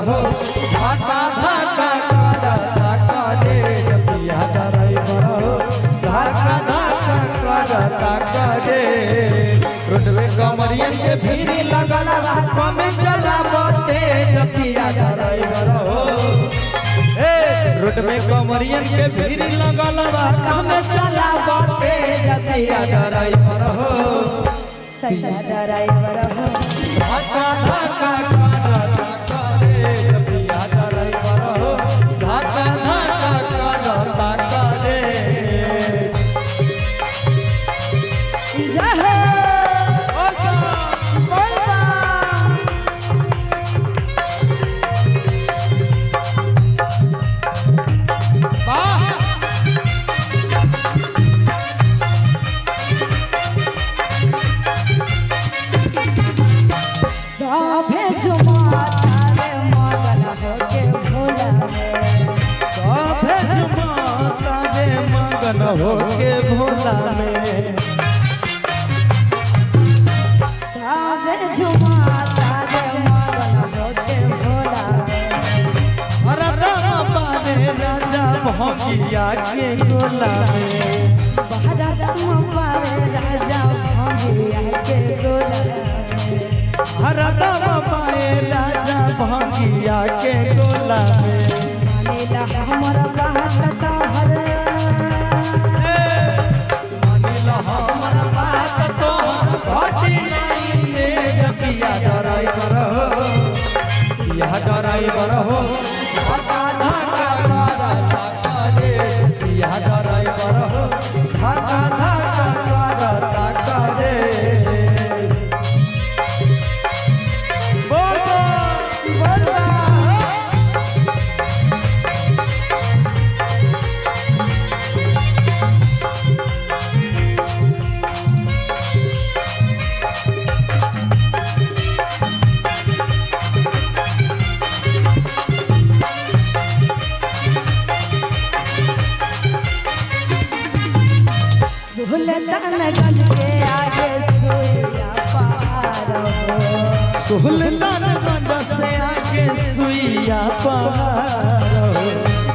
हो धाका धाका करता करे पिया ड्राइवर हो धाका धाका करता करे रोड में कमरियन के भीड़ लगल कम चलाबो तेज पिया ड्राइवर हो रोड में कमरियन के भीड़ लगल कम चलाबो तेज पिया ड्राइवर हो सैया ड्राइवर हो धाका धाका करता करे पिया ड्राइवर हो धाका धाका करता करे जय सभे झुमाता रे मगन होके भोला में सभे झुमाता रे मगन होके भोला में सभे झुमाता रे मगन होके भोला में हरदम पावे राजा भंगिया के गोला में बहरदम पावे राजा भंगिया के गोला में हरदम पाए राजा भंगिया के गोला में मानेला हमर बात तोहर मानिला हमर बात तोहर घटी नहीं तेज पिया ड्राइवर हो पिया ड्राइवर हो धाका धाका करता करे पिया ड्राइवर हो धाका धाका करता करे बोल बोलबा सुल्तानगंज के आगे सुइया पार हो सुल्तानगंज से आगे सुइया पार हो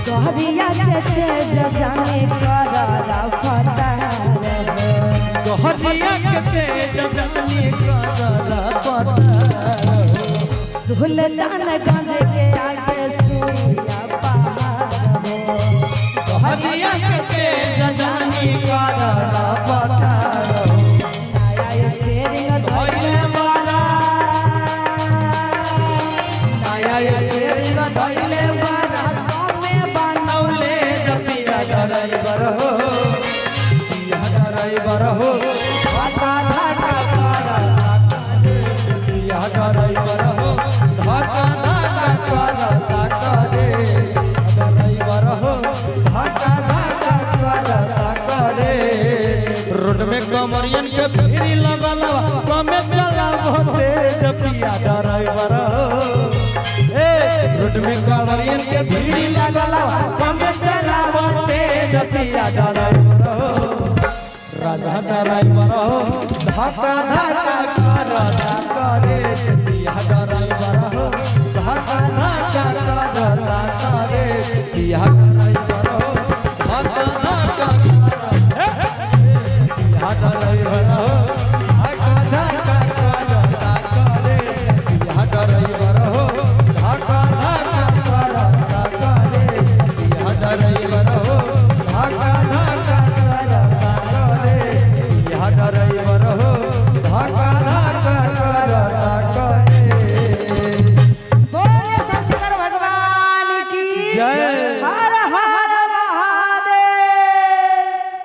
तोहरिया के तेज जाने करला फतार हो तोहरिया के तेज जानी करला पतार हो सुल्तानगंज के आगे सुइया पार हो तोहरिया के तेज जानी करला पतार हो नया स्टेरिंग धइले वाला नया स्टेरिंग धइले वाला में बनौले जपिया ड्राइवर हो पिया ड्राइवर हो धाका धाका करता करे पिया ड्राइवर हो धाका धाका करता करे ड्राइवर हो धाका धाका करता करे रोड में कमरियन के भीड़ लगल कमे चलाबो तेज पिया ड्राइवर हो रोड में कमरियन के भीड़ लगल कमे चलाबो तेज पिया ड्राइवर हो राजा ड्राइवर हो धाका धाका